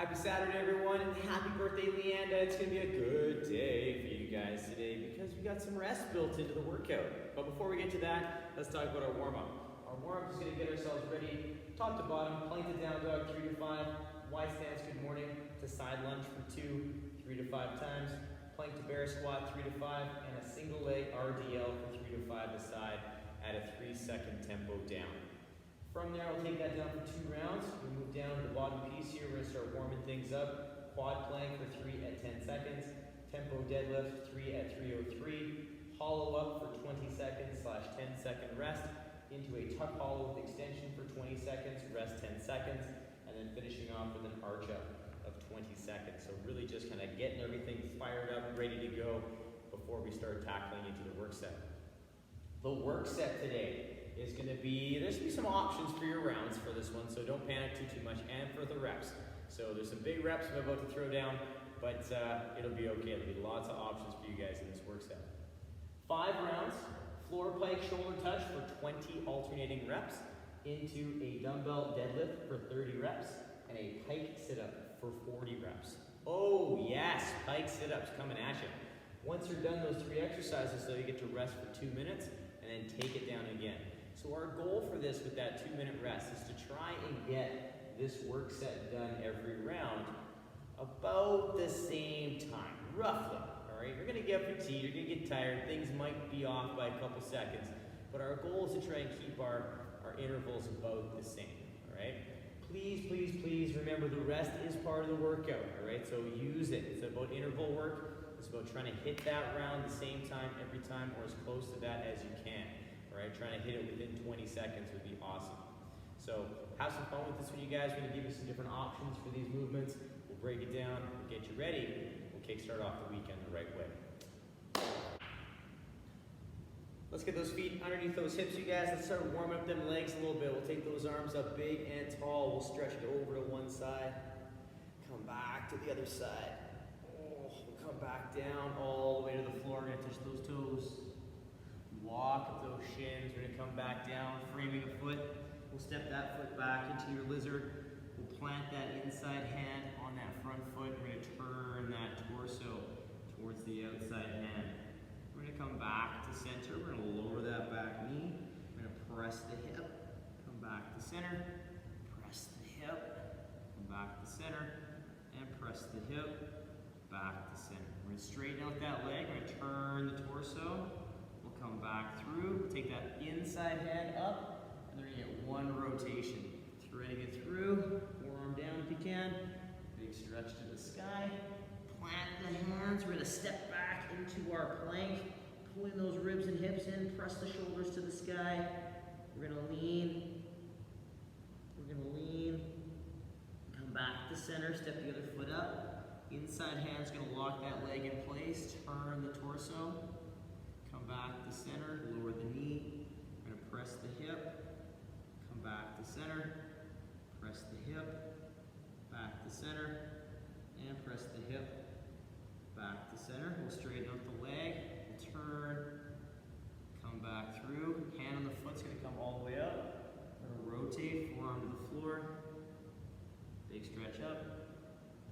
Happy Saturday, everyone, and happy birthday, Leanda. It's going to be a good day for you guys today because we got some rest built into the workout. But before we get to that, let's talk about our warm-up. Our warm-up is going to get ourselves ready, top to bottom, plank to down dog, 3 to 5, wide stance, good morning, to side lunge for 2, 3 to 5 times, plank to bear squat, 3 to 5, and a single leg RDL for 3 to 5 to side at a 3-second tempo down. From there, I'll take that down for 2 rounds. We move down to the bottom piece here. We're going to start warming things up. Quad plank for 3 at 10 seconds. Tempo deadlift, 3 at 303. Hollow up for 20 seconds / 10-second rest. Into a tuck hollow with extension for 20 seconds, rest 10 seconds. And then finishing off with an arch up of 20 seconds. So really just kind of getting everything fired up, ready to go before we start tackling into the work set. The work set today is going to be, there's going to be some options for your rounds for this one, so don't panic too much, and for the reps. So there's some big reps I'm about to throw down, but it'll be okay. There'll be lots of options for you guys in this work set. 5 rounds, floor plank shoulder touch for 20 alternating reps, into a dumbbell deadlift for 30 reps, and a pike sit up for 40 reps. Oh yes, pike sit ups coming at you. Once you're done those 3 exercises, though, you get to rest for 2 minutes, and then take it down again. So our goal for this with that 2-minute rest is to try and get this work set done every round about the same time, roughly. All right, you're gonna get fatigued, you're gonna get tired, things might be off by a couple seconds, but our goal is to try and keep our intervals about the same. All right, please remember the rest is part of the workout. All right, so use it. It's about interval work. It's about trying to hit that round the same time every time, or as close to that as you can. All right, trying to hit it within 20 seconds would be awesome. So have some fun with this one, you guys. We're going to give you some different options for these movements. We'll break it down, we'll get you ready. We'll kickstart off the weekend the right way. Let's get those feet underneath those hips, you guys. Let's start warming up them legs a little bit. We'll take those arms up big and tall. We'll stretch it over to one side. Come back to the other side. Oh, we'll come back down all the way to the floor. We're going to touch those toes. Walk up those shins. We're going to come back down, framing a foot. We'll step that foot back into your lizard. We'll plant that inside hand on that front foot. We're going to turn that torso towards the outside hand. We're going to come back to center. We're going to lower that back knee. We're going to press the hip. Come back to center. Press the hip. Come back to center. And press the hip. Back to center. We're going to straighten out that leg. We're going to turn the torso. Come back through, take that inside hand up, and then you're going to get 1 rotation. Threading it through, forearm down if you can, big stretch to the sky, plant the hands, we're going to step back into our plank, pulling those ribs and hips in, press the shoulders to the sky, we're going to lean, come back to center, step the other foot up, inside hand's going to lock that leg in place, turn the torso, come back to center, lower the knee, we're going to press the hip, come back to center, press the hip, back to center, and press the hip, back to center. We'll straighten out the leg, we'll turn, come back through, hand on the foot's going to come all the way up, we're going to rotate, forearm to the floor, big stretch up,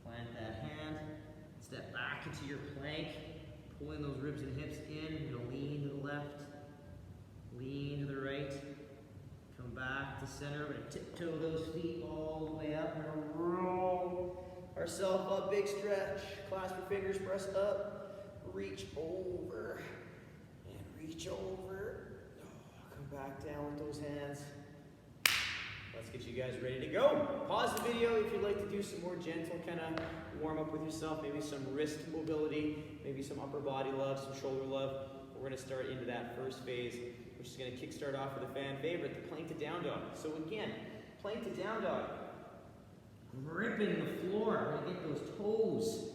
plant that hand, step back into your plank, pulling those ribs and hips in. You're going to lean to the left, lean to the right, come back to center. We're going to tiptoe those feet all the way up. We're going to roll ourselves up, big stretch. Clasp your fingers, press up, reach over, and reach over. Come back down with those hands. Let's get you guys ready to go. Pause the video if you'd like to do some more gentle kind of warm up with yourself, maybe some wrist mobility, maybe some upper body love, some shoulder love. We're going to start into that first phase, which is going to kickstart off with a fan favorite, the plank to down dog. So again, plank to down dog, gripping the floor. We're going to get those toes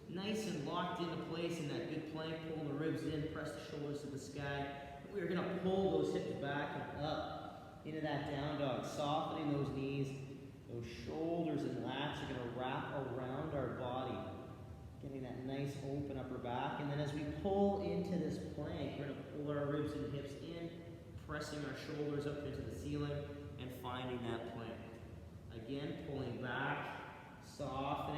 nice and locked into place in that good plank, pulling the ribs in, press the shoulders to the sky. We're going to pull those hips back and up into that down dog, softening those knees. Those shoulders and lats are going to wrap around our body, getting that nice open upper back. And then as we pull into this plank, we're going to pull our ribs and hips in, pressing our shoulders up into the ceiling, and finding that plank. Again, pulling back, soften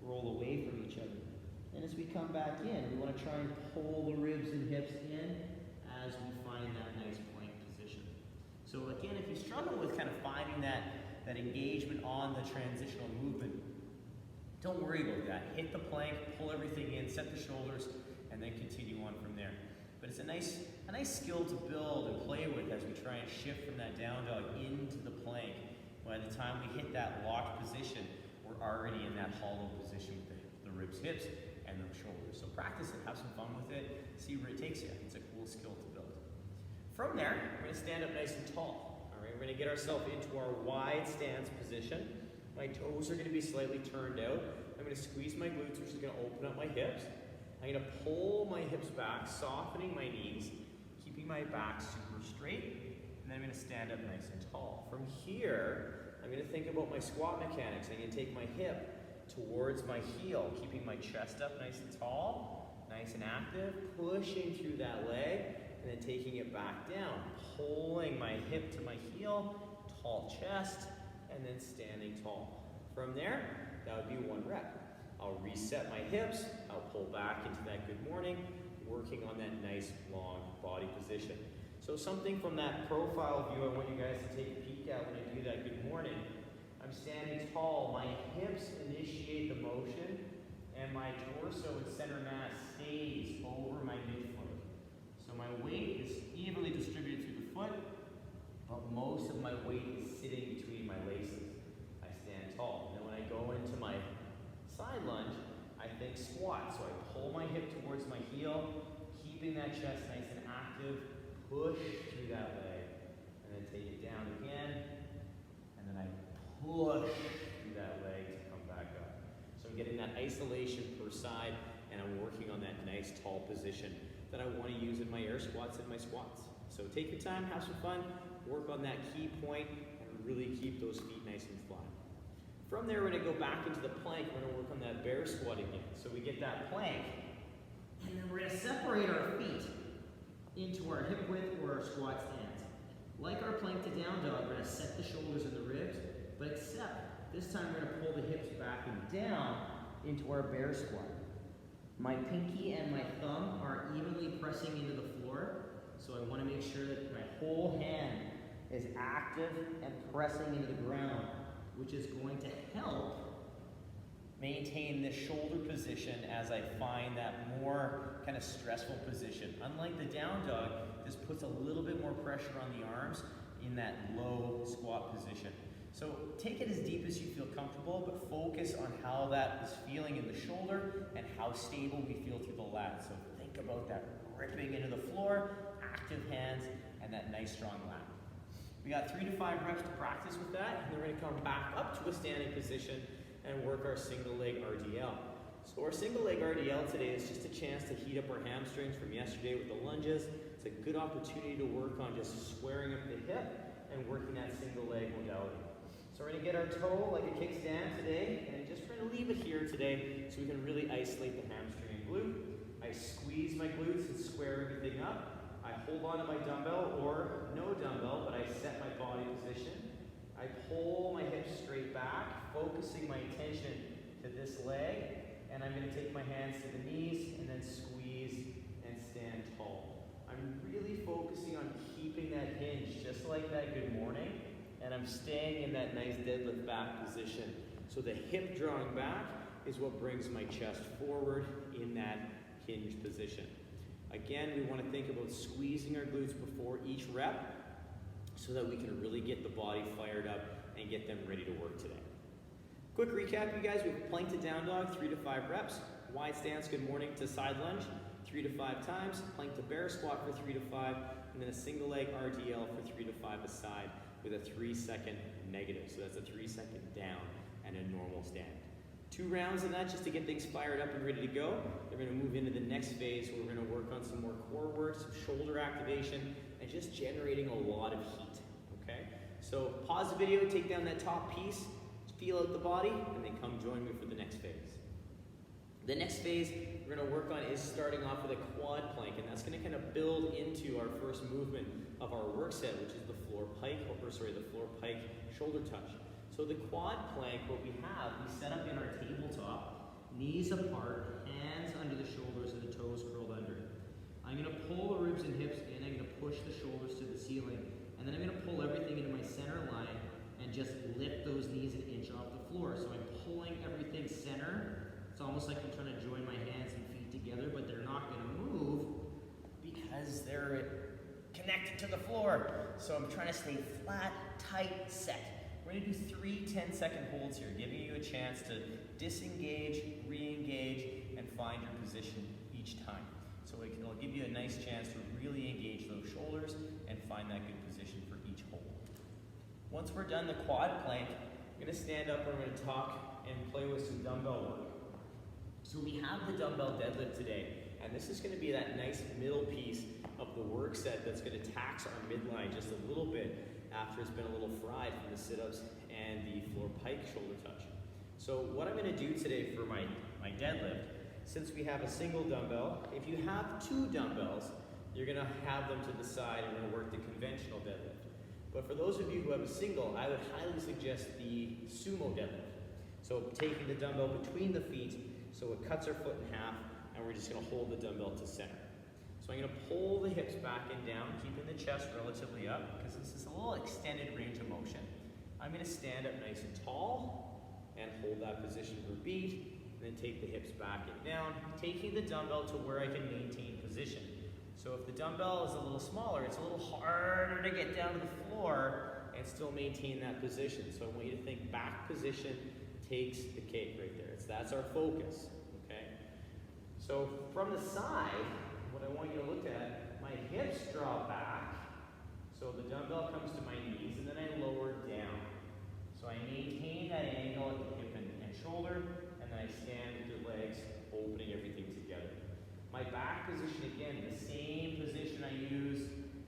roll away from each other. And as we come back in, we want to try and pull the ribs and hips in as we find that nice plank position. So again, if you struggle with kind of finding that engagement on the transitional movement, don't worry about that. Hit the plank, pull everything in, set the shoulders, and then continue on from there. But it's a nice skill to build and play with as we try and shift from that down dog into the plank. By the time we hit that locked position, we're already in that hollow position with the ribs, hips, and the shoulders. So practice it, have some fun with it, see where it takes you. It's a cool skill to build. From there, we're gonna stand up nice and tall. All right, we're gonna get ourselves into our wide stance position. My toes are gonna be slightly turned out. I'm gonna squeeze my glutes, which is gonna open up my hips. I'm gonna pull my hips back, softening my knees, keeping my back super straight, and then I'm gonna stand up nice and tall. From here, I'm gonna think about my squat mechanics. I'm gonna take my hip towards my heel, keeping my chest up nice and tall, nice and active, pushing through that leg, and then taking it back down, pulling my hip to my heel, tall chest, and then standing tall. From there, that would be 1 rep. I'll reset my hips, I'll pull back into that good morning, working on that nice long body position. So something from that profile view I want you guys to take a peek at when I do that good morning. I'm standing tall, my hips initiate the motion, and my torso and center mass stays over my midfoot. So my weight is evenly distributed through the foot, but most of my weight is sitting between my laces. I stand tall. And then when I go into my side lunge, I think squat. So I pull my hip towards my heel, keeping that chest nice and active, push through that leg, and then take it down again, and then I push through that leg to come back up. So I'm getting that isolation per side, and I'm working on that nice tall position that I want to use in my air squats and my squats. So take your time, have some fun, work on that key point, and really keep those feet nice and flat. From there, we're going to go back into the plank. We're going to work on that bear squat again. So we get that plank, and then we're going to separate our feet into our hip width or our squat stance. Like our plank to down dog, we're going to set the shoulders and the ribs, but except this time we're going to pull the hips back and down into our bear squat. My pinky and my thumb are evenly pressing into the floor, so I want to make sure that my whole hand is active and pressing into the ground, which is going to help maintain this shoulder position as I find that more kind of stressful position. Unlike the down dog, this puts a little bit more pressure on the arms in that low squat position. So take it as deep as you feel comfortable, but focus on how that is feeling in the shoulder and how stable we feel through the lat. So think about that ripping into the floor, active hands, and that nice strong lat. We got 3 to 5 reps to practice with that, and then we're gonna come back up to a standing position and work our single leg RDL. So our single leg RDL today is just a chance to heat up our hamstrings from yesterday with the lunges. It's a good opportunity to work on just squaring up the hip and working that single leg modality. So we're gonna get our toe like a kickstand today, and just we're gonna leave it here today so we can really isolate the hamstring and glute. I squeeze my glutes and square everything up. I hold on to my dumbbell or no dumbbell, but I set my body position. I pull my hips straight back, focusing my attention to this leg, and I'm going to take my hands to the knees and then squeeze and stand tall. I'm really focusing on keeping that hinge just like that good morning, and I'm staying in that nice deadlift back position. So the hip drawing back is what brings my chest forward in that hinge position. Again, we want to think about squeezing our glutes before each rep so that we can really get the body fired up and get them ready to work today. Quick recap, you guys. We've plank to down dog, 3 to 5 reps. Wide stance, good morning, to side lunge, 3 to 5 times. Plank to bear squat for 3 to 5. And then a single leg RDL for 3 to 5 aside with a 3-second negative. So that's a 3-second down and a normal stand. 2 rounds of that just to get things fired up and ready to go. They're going to move into the next phase where we're going to work on some more core work, some shoulder activation, and just generating a lot of heat, okay? So pause the video, take down that top piece, feel out the body, and then come join me for the next phase. The next phase we're going to work on is starting off with a quad plank, and that's going to kind of build into our first movement of our work set, which is the floor pike shoulder touch. So the quad plank, what we have, we set up in our tabletop, knees apart, hands under the shoulders and the toes curled under. I'm going to pull the ribs and hips in. I'm going to push the shoulders to the ceiling. And then I'm going to pull everything into my center line and just lift those knees an inch off the floor. So I'm pulling everything center. It's almost like I'm trying to join my hands and feet together, but they're not going to move because they're connected to the floor. So I'm trying to stay flat, tight, set. We're going to do 3 10-second holds here, giving you a chance to disengage, re-engage, and find your position each time. So it'll give you a nice chance to really engage those shoulders and find that good position for each hold. Once we're done the quad plank, we're going to stand up and we're going to talk and play with some dumbbell work. So we have the dumbbell deadlift today, and this is going to be that nice middle piece of the work set that's going to tax our midline just a little bit after it's been a little fried from the sit-ups and the floor pike shoulder touch. So what I'm going to do today for my deadlift, since we have a single dumbbell, if you have 2 dumbbells, you're going to have them to the side and we're going to work the conventional deadlift. But for those of you who have a single, I would highly suggest the Sumo Deadlift. So taking the dumbbell between the feet, so it cuts our foot in half, and we're just going to hold the dumbbell to center. So I'm going to pull the hips back and down, keeping the chest relatively up, because this is a little extended range of motion. I'm going to stand up nice and tall, and hold that position for a beat, and then take the hips back and down, taking the dumbbell to where I can maintain position. So if the dumbbell is a little smaller, it's a little harder to get down to the floor and still maintain that position. So I want you to think back position takes the cake right there. That's our focus, okay? So from the side, what I want you to look at, my hips draw back, so the dumbbell comes to my knees, and then I lower down. So I maintain that angle at the hip and shoulder, and then I stand with the legs, opening everything together. My back position, again, the same position I use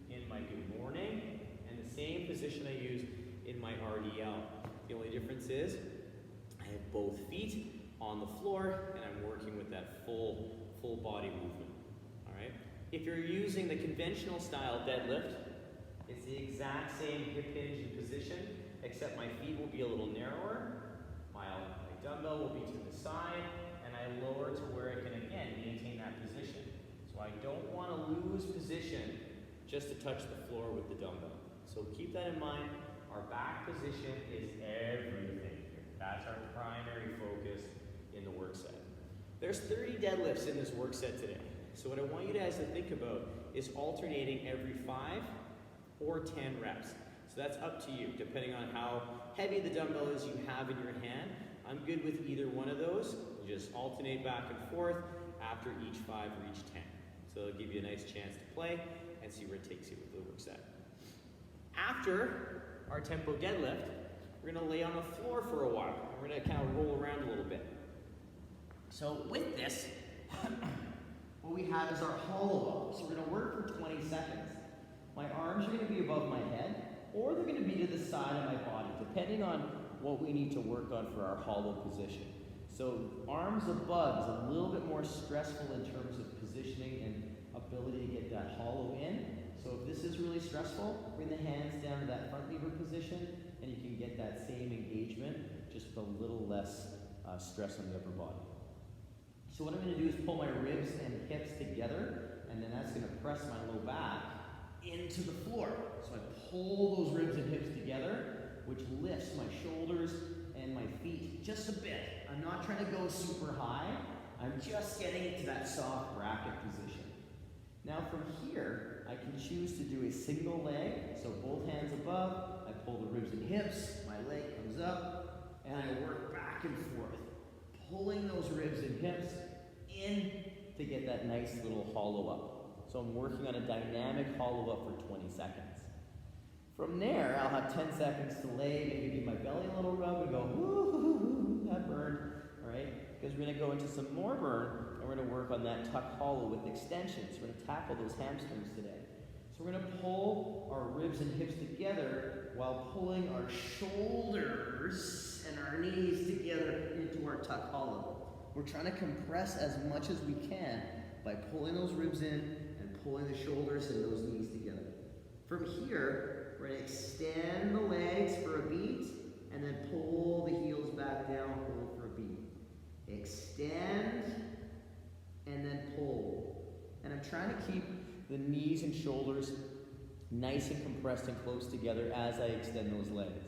in my good morning, and the same position I use in my RDL. The only difference is I have both feet on the floor, and I'm working with that full body movement. All right. If you're using the conventional style deadlift, it's the exact same hip hinge and position, except my feet will be a little narrower, my dumbbell will be to the side, and I lower to where I can again maintain that position. So I don't want to lose position just to touch the floor with the dumbbell. So keep that in mind. Our back position is everything here. That's our primary focus in the work set. There's 30 deadlifts in this work set today. So what I want you guys to think about is alternating every 5 or 10 reps. So that's up to you, depending on how heavy the dumbbell is you have in your hand. I'm good with either one of those. You just alternate back and forth after each 5 or each 10. So it'll give you a nice chance to play and see where it takes you with the work set. After our tempo deadlift, we're going to lay on the floor for a while. And we're going to kind of roll around a little bit. So with this, what we have is our hollow up. So we're going to work for 20 seconds. My arms are going to be above my head, or they're going to be to the side of my body, depending on what we need to work on for our hollow position. So arms above is a little bit more stressful in terms of positioning and ability to get that hollow in. So if this is really stressful, bring the hands down to that front lever position, and you can get that same engagement, just with a little less stress on the upper body. So what I'm going to do is pull my ribs and hips together, and then that's going to press my low back into the floor. So I pull those ribs and hips together, which lifts my shoulders and my feet just a bit. I'm not trying to go super high. I'm just getting it to that soft bracket position. Now from here, I can choose to do a single leg. So both hands above, I pull the ribs and hips, my leg comes up, and I work back and forth, pulling those ribs and hips in to get that nice little hollow up. So I'm working on a dynamic hollow up for 20 seconds. From there, I'll have 10 seconds to lay, maybe give my belly a little rub and go, woo, that burned, all right? Because we're gonna go into some more burn, and we're gonna work on that tuck hollow with extensions. We're gonna tackle those hamstrings today. So we're gonna pull our ribs and hips together while pulling our shoulders and our knees together into our tuck hollow. We're trying to compress as much as we can by pulling those ribs in and pulling the shoulders and those knees together. From here, we're going to extend the legs for a beat and then pull the heels back down, hold for a beat. Extend keep the knees and shoulders nice and compressed and close together as I extend those legs.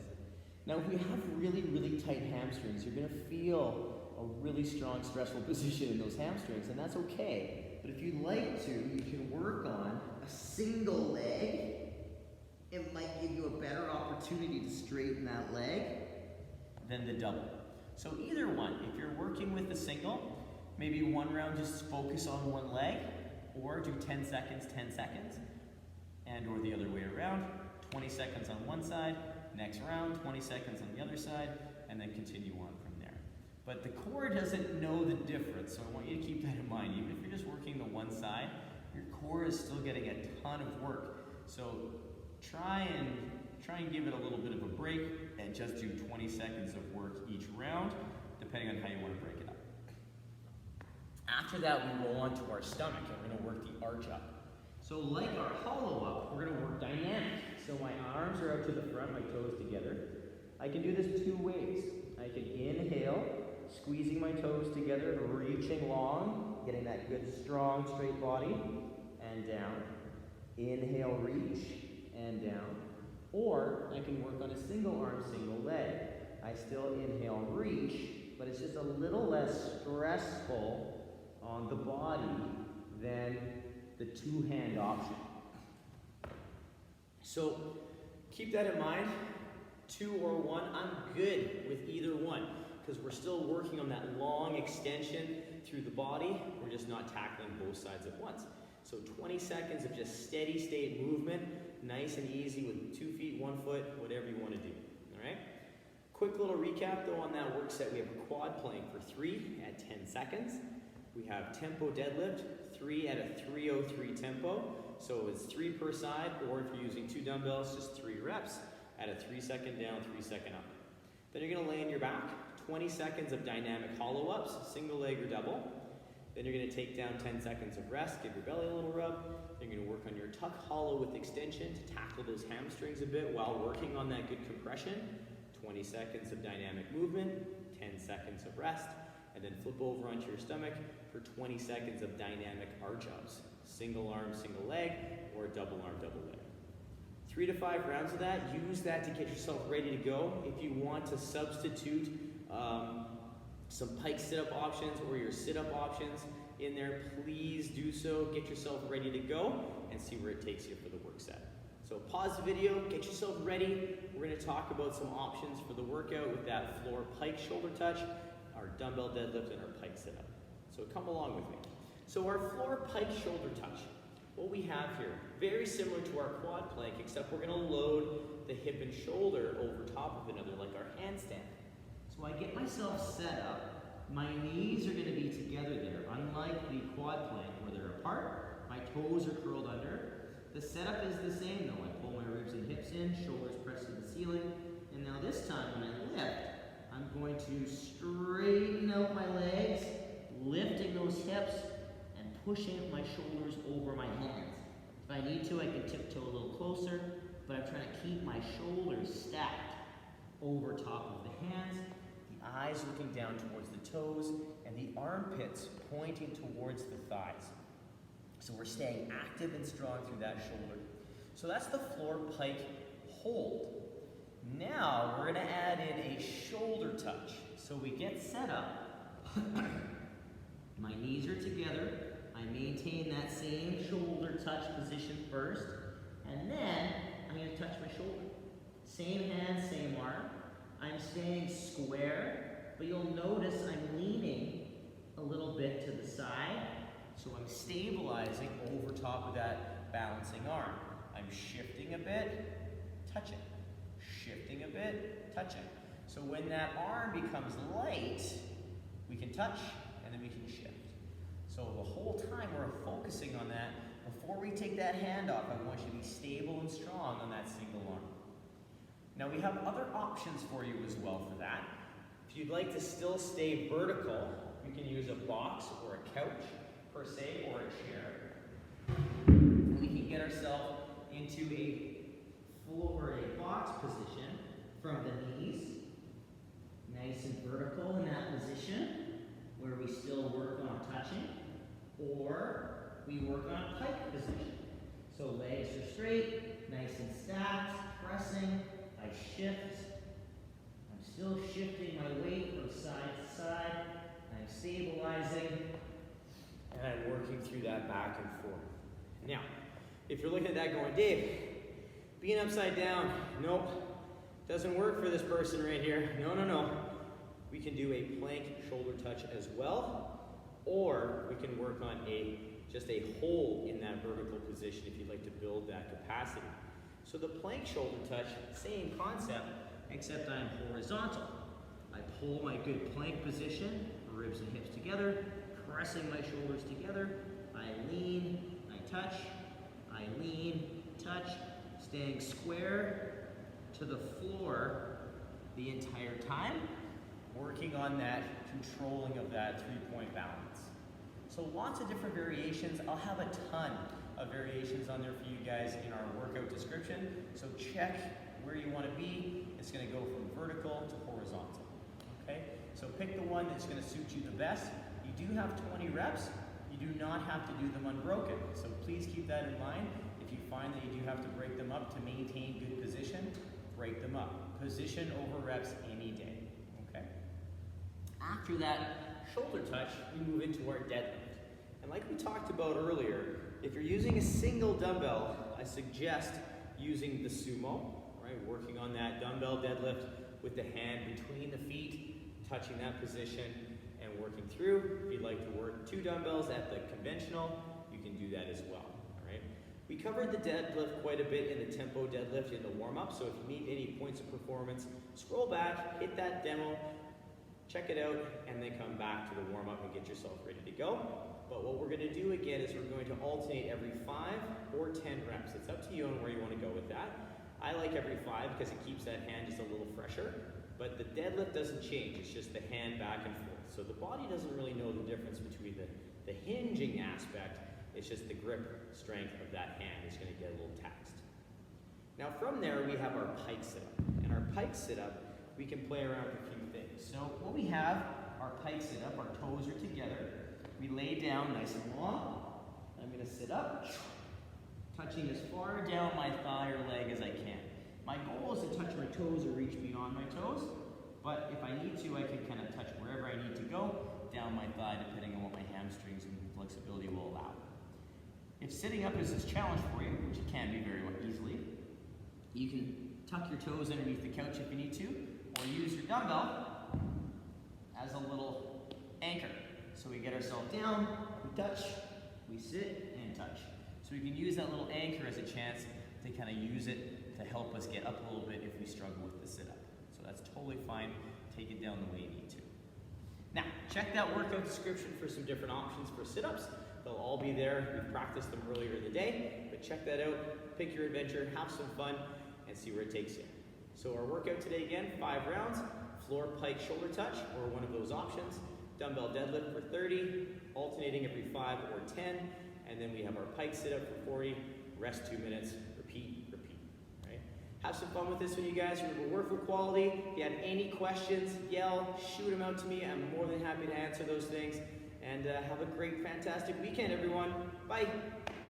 Now, if we have really, really tight hamstrings, you're going to feel a really strong, stressful position in those hamstrings, and that's okay. But if you'd like to, you can work on a single leg. It might give you a better opportunity to straighten that leg than the double. So either one, if you're working with the single, maybe one round just focus on one leg, or do 10 seconds, and or the other way around, 20 seconds on one side, next round, 20 seconds on the other side, and then continue on from there. But the core doesn't know the difference, so I want you to keep that in mind. Even if you're just working the one side, your core is still getting a ton of work. So try and give it a little bit of a break and just do 20 seconds of work each round, depending on how you want to break it up. After that, we roll onto our stomach and we're going to work the arch up. So like our hollow up, we're going to work dynamic. So my arms are out to the front, my toes together. I can do this two ways. I can inhale, squeezing my toes together, reaching long, getting that good, strong, straight body, and down. Inhale, reach, and down. Or I can work on a single arm, single leg. I still inhale, reach, but it's just a little less stressful on the body than the two-hand option. So keep that in mind. 2 or 1, I'm good with either one because we're still working on that long extension through the body. We're just not tackling both sides at once. So 20 seconds of just steady state movement, nice and easy with 2 feet, 1 foot, whatever you want to do. All right? Quick little recap though on that work set. We have a quad plank for 3 at 10 seconds. We have tempo deadlift, 3 at a 303 tempo. So it's 3 per side, or if you're using 2 dumbbells, just 3 reps at a 3 second down, 3 second up. Then you're going to lay on your back, 20 seconds of dynamic hollow ups, single leg or double. Then you're going to take down 10 seconds of rest, give your belly a little rub. Then you're going to work on your tuck hollow with extension to tackle those hamstrings a bit while working on that good compression. 20 seconds of dynamic movement, 10 seconds of rest, and then flip over onto your stomach for 20 seconds of dynamic arch ups. Single arm, single leg, or double arm, double leg. 3 to 5 rounds of that. Use that to get yourself ready to go. If you want to substitute some Pike Sit-Up options or your sit-up options in there, please do so. Get yourself ready to go and see where it takes you for the work set. So pause the video, get yourself ready. We're going to talk about some options for the workout with that floor pike shoulder touch, our dumbbell deadlift, and our Pike Sit-Up. So come along with me. So our floor pike shoulder touch, what we have here, very similar to our quad plank, except we're going to load the hip and shoulder over top of another like our handstand. So I get myself set up, my knees are going to be together there, unlike the quad plank where they're apart, my toes are curled under. The setup is the same though. I pull my ribs and hips in, shoulders pressed to the ceiling, and now this time when I lift, I'm going to straighten out my legs, lifting those hips, and pushing my shoulders over my hands. If I need to, I can tiptoe a little closer, but I'm trying to keep my shoulders stacked over top of the hands, the eyes looking down towards the toes, and the armpits pointing towards the thighs. So we're staying active and strong through that shoulder. So that's the floor pike hold. Now we're going to add in a shoulder touch. So we get set up. My knees are together. I maintain that same shoulder touch position first. And then I'm going to touch my shoulder. Same hand, same arm. I'm staying square, but you'll notice I'm leaning a little bit to the side. So I'm stabilizing over top of that balancing arm. I'm shifting a bit, touching. Shifting a bit, touching. So when that arm becomes light, we can touch and then we can shift. So the whole time we're focusing on that. Before we take that hand off, I want you to be stable and strong on that single arm. Now we have other options for you as well for that. If you'd like to still stay vertical, you can use a box or a couch per se, or a chair. And we can get ourselves into a floor, a box position from the knees, nice and vertical in that position, where we still work on touching, or we work on pike position. So legs are straight, nice and stacked, pressing, I shift. I'm still shifting my weight from side to side. I'm stabilizing, and I'm working through that back and forth. Now, if you're looking at that going, Dave, being upside down, nope, doesn't work for this person right here. No, no, no. We can do a plank shoulder touch as well, or we can work on just a hold in that vertical position if you'd like to build that capacity. So the plank shoulder touch, same concept, except I'm horizontal. I pull my good plank position, ribs and hips together, pressing my shoulders together. I lean, I touch, I lean, touch, staying square to the floor the entire time, working on that controlling of that three-point balance. So lots of different variations. I'll have a ton of variations on there for you guys in our workout description. So check where you want to be. It's going to go from vertical to horizontal. Okay? So pick the one that's going to suit you the best. You do have 20 reps. You do not have to do them unbroken. So please keep that in mind. If you find that you do have to break them up to maintain good position, break them up. Position over reps any day. Okay? After that shoulder touch, we move into our deadlift. And like we talked about earlier, if you're using a single dumbbell, I suggest using the Sumo, right? Working on that dumbbell deadlift with the hand between the feet, touching that position and working through. If you'd like to work 2 dumbbells at the conventional, you can do that as well, all right? We covered the deadlift quite a bit in the tempo deadlift in the warm-up, so if you need any points of performance, scroll back, hit that demo, check it out, and then come back to the warm-up and get yourself ready to go. But what we're going to do again is we're going to alternate every 5 or 10 reps. It's up to you on where you want to go with that. I like every 5 because it keeps that hand just a little fresher, but the deadlift doesn't change. It's just the hand back and forth. So the body doesn't really know the difference between the hinging aspect. It's just the grip strength of that hand is going to get a little taxed. Now from there we have our Pike Setup. And our Pike Setup, we can play around with a few things. So what we have, our Pike Setup, our toes are together. We lay down nice and long. I'm going to sit up, touching as far down my thigh or leg as I can. My goal is to touch my toes or reach beyond my toes, but if I need to, I can kind of touch wherever I need to go, down my thigh, depending on what my hamstrings and flexibility will allow. If sitting up is this challenge for you, which it can be very easily, you can tuck your toes underneath the couch if you need to, or use your dumbbell as a little anchor. So we get ourselves down, we touch, we sit, and touch. So we can use that little anchor as a chance to kind of use it to help us get up a little bit if we struggle with the sit-up. So that's totally fine. Take it down the way you need to. Now, check that workout description for some different options for sit-ups. They'll all be there. We've practiced them earlier in the day, but check that out. Pick your adventure, have some fun, and see where it takes you. So our workout today again, 5 rounds, floor pike shoulder touch, or one of those options. Dumbbell deadlift for 30, alternating every 5 or 10, and then we have our Pike Sit-Up for 40, rest 2 minutes, repeat, repeat, right? Have some fun with this one, you guys. Remember, work with quality. If you have any questions, yell, shoot them out to me. I'm more than happy to answer those things. And have a great, fantastic weekend, everyone. Bye.